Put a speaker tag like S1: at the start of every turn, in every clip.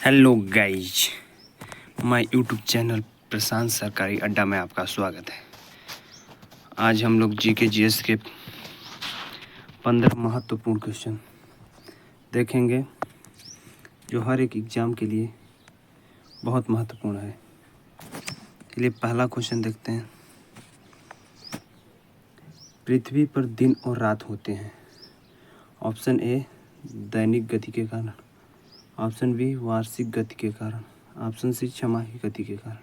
S1: Hello guys, my YouTube channel Prashant Sarkari Adda में आपका स्वागत है। आज हम लोग जीके जीएस के 15 महत्वपूर्ण क्वेश्चन देखेंगे जो हर एक एग्ज़ाम के लिए बहुत महत्वपूर्ण है। चलिए पहला क्वेश्चन देखते हैं। पृथ्वी पर दिन और रात होते हैं। ऑप्शन ए दैनिक गति के कारण, ऑप्शन बी वार्षिक गति के कारण, ऑप्शन सी छमाही गति के कारण,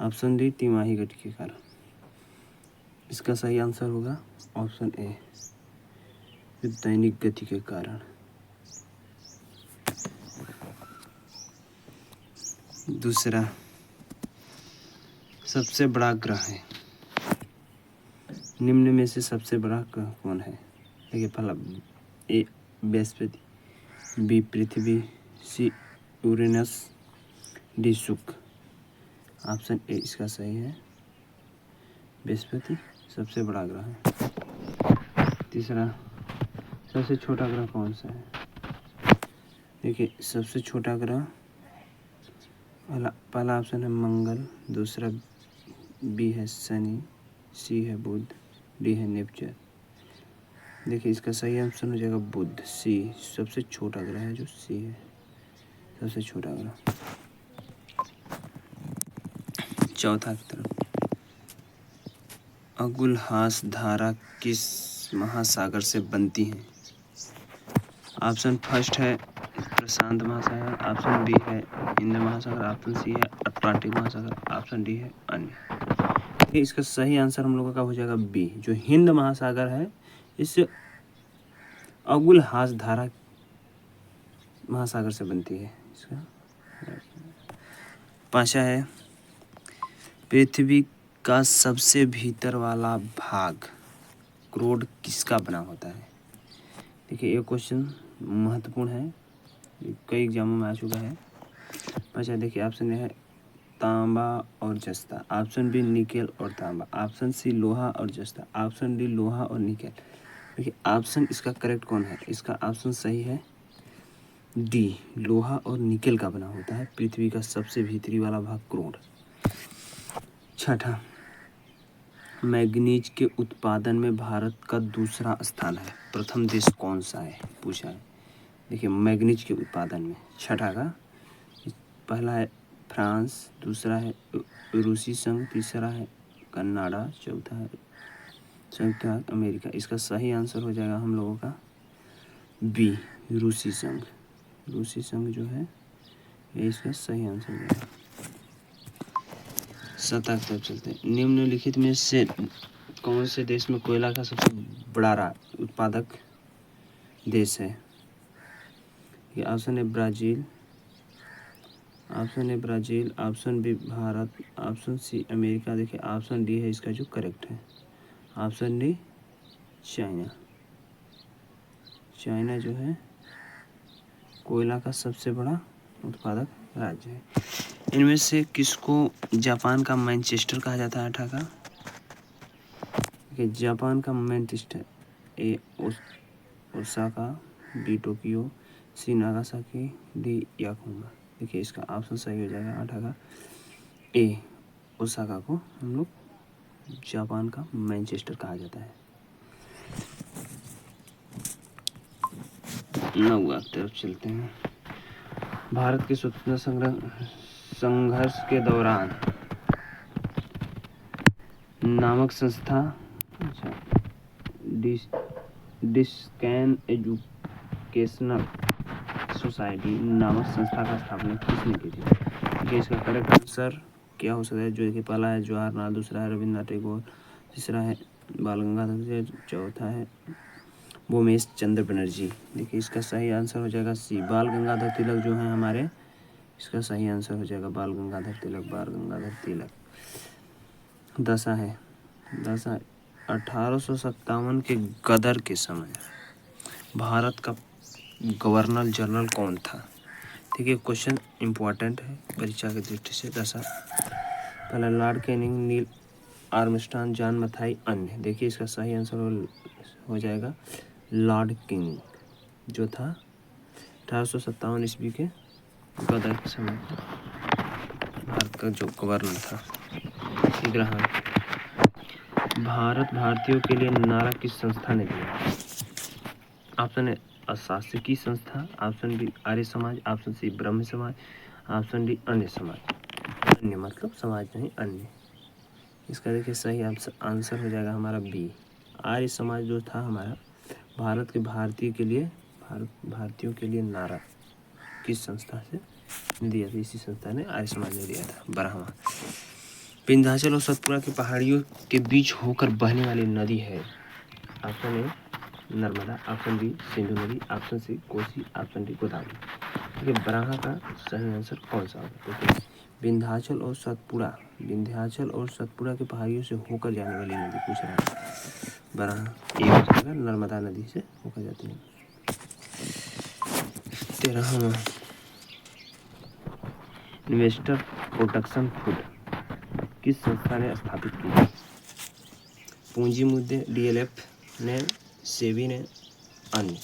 S1: ऑप्शन डी तिमाही गति के कारण। इसका सही आंसर होगा ऑप्शन ए दैनिक गति के कारण। दूसरा, सबसे बड़ा ग्रह है। निम्न में से सबसे बड़ा ग्रह कौन है? देखिए पहला, ए बृहस्पति, बी पृथ्वी, सी यूरेनस, डी शुक्र। ऑप्शन ए इसका सही है, बृहस्पति सबसे बड़ा ग्रह है। तीसरा, सबसे छोटा ग्रह कौन सा है? देखिए सबसे छोटा ग्रह पहला ऑप्शन है मंगल, दूसरा बी है शनि, सी है बुध, डी है नेपच्यून। देखिए इसका सही ऑप्शन हो जाएगा बुध, सी सबसे छोटा ग्रह है जो सी है, सबसे छोटा ग्रह। चौथा की तरफ, अगुलहास धारा किस महासागर से बनती है? ऑप्शन फर्स्ट है प्रशांत महासागर, ऑप्शन बी है हिंद महासागर, ऑप्शन सी है अटलांटिक महासागर, ऑप्शन डी है अन्य। इसका सही आंसर हम लोगों का हो जाएगा बी, जो हिंद महासागर है, इससे अगुलहास धारा महासागर से बनती है। इसका पांचवा है, पृथ्वी का सबसे भीतर वाला भाग क्रोड किसका बना होता है? देखिए ये क्वेश्चन महत्वपूर्ण है, कई एग्जामों में आ चुका है। अच्छा देखिए, ऑप्शन ए है तांबा और जस्ता, ऑप्शन बी निकेल और तांबा, ऑप्शन सी लोहा और जस्ता, ऑप्शन डी लोहा और निकेल। देखिए ऑप्शन इसका करेक्ट कौन है? इसका ऑप्शन सही है डी, लोहा और निकेल का बना होता है पृथ्वी का सबसे भीतरी वाला भाग क्रोड। छठा, मैग्नीज के उत्पादन में भारत का दूसरा स्थान है, प्रथम देश कौन सा है पूछा है। देखिए मैग्नीज के उत्पादन में छठा का, पहला है फ्रांस, दूसरा है रूसी संघ, तीसरा है कनाडा, चौथा है संयुक्त अमेरिका। इसका सही आंसर हो जाएगा हम लोगों का बी, रूसी संघ। रूसी संघ जो है ये इसका सही आंसर है। सतह तक चलते हैं। निम्नलिखित में से कौन से देश में कोयला का सबसे बड़ा उत्पादक देश है? ये ऑप्शन है Brazil, option A Brazil, option B Bharat, option C America. देखिए ऑप्शन डी है इसका जो करेक्ट है, ऑप्शन डी चाइना। चाइना जो है कोयला का सबसे बड़ा उत्पादक राज्य है। इनमें से किसको जापान का मैनचेस्टर कहा जाता है? अठा का, देखिए जापान का मैनचेस्टर, ए ओसाका, बी टोक्यो, सी नागासाकी, डी याकोमा। देखिए इसका ऑप्शन सही हो जाएगा अठा का ए, ओसाका को हम लोग जापान का मैनचेस्टर कहा जाता है। नौवां तरफ चलते हैं। भारत के स्वतंत्रता संघर्ष के दौरान नामक संस्था, अच्छा डिस्कैन एजुकेशनल सोसाइटी नामक संस्था का स्थापना किसने की थी? देखिए इसका करेक्ट आंसर क्या हो सकता है? जो देखिए पहला है जवाहरलाल, दूसरा है रविन्द्रनाथ टैगोर, तीसरा है बाल गंगाधर तिलक, चौथा है भूमेश चंद्र बनर्जी। देखिए इसका सही आंसर हो जाएगा सी, बाल गंगाधर तिलक जो है हमारे, इसका सही आंसर हो जाएगा बाल गंगाधर तिलक, बाल गंगाधर तिलक। दशा 1857 के गदर के समय भारत का गवर्नर जनरल कौन था? देखिए क्वेश्चन इम्पोर्टेंट है परीक्षा की दृष्टि से। दशा, पहला Lord Canning, Neil Armstrong, John Mathai, अन्य। देखिए इसका सही आंसर हो जाएगा लॉर्ड किंग, जो था 1857 ईस्वी के गदा के समय भारत का जो गवर्नर था। ग्रहण। भारत भारतीयों के लिए नारा किस संस्था ने दिया? ऑप्शन ए अशासकीय संस्था, option B Arya Samaj, option C ब्रह्म समाज, ऑप्शन डी अन्य समाज। अन्य मतलब समाज नहीं, अन्य। इसका देखिए सही आंसर हो जाएगा हमारा बी। आर्य समाज जो था हमारा भारत के भारतीयों के लिए नारा किस संस्था से दिया था? इसी संस्था ने, आर्य समाज ने दिया था। ब्रह्मा। विंध्याचल और सतपुड़ा की पहाड़ियों के बीच होकर बहने वाली नदी है? Option A Narmada, option B Sindhu नदी, option C Kosi, option D Godavari. देखिए ब्रह्मा का सही आंसर कौन सा होगा? देखिए विंध्याचल और सतपुड़ा की पहाड़ियों से होकर जाने वाली नदी पूछ रहा है। ब्रह्मा ये हो जाएगा, नर्मदा नदी से होकर जाती है। 13वां इन्वेस्टर प्रोटेक्शन फंड किस संस्था ने स्थापित की? पूंजी मुद्दे, डीएलएफ ने, सेबी ने, अन्य।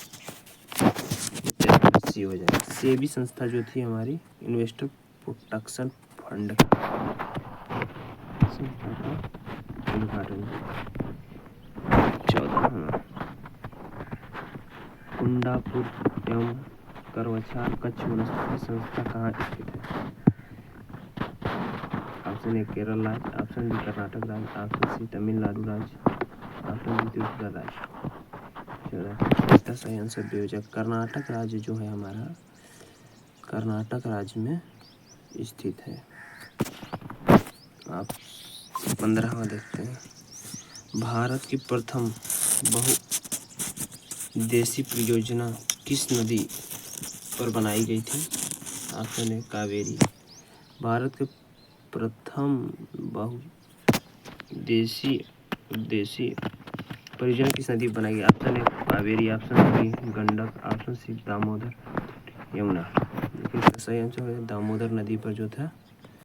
S1: सी हो जाएगा। सेबी संस्था जो थी हमारी इन्वेस्टर प्रोटेक्शन फंड उद्घाटन। 14वां कुंडापुर एवं करवछाल कच्छ वनस्पति संस्था कहाँ स्थित है? ऑप्शन ए केरल राज्य, ऑप्शन बी कर्नाटक राज्य, ऑप्शन सी तमिलनाडु राज्य, ऑप्शन डी त्रिपुरा राज्य। इसका सही आंसर बी हो जाएगा। कर्नाटक राज्य जो है हमारा कर्नाटक राज्य में स्थित है। आप 15वां देखते हैं। भारत की प्रथम बहुउद्देशीय परियोजना किस नदी पर बनाई गई थी? Option A Kaveri. भारत के प्रथम बहुउद्देशीय परियोजना किस नदी पर बनाई गई? Option A Kaveri, option B Gandak, option C Damodar, Yamuna. देखिए इसका सही आंसर है दामोदर नदी पर जो था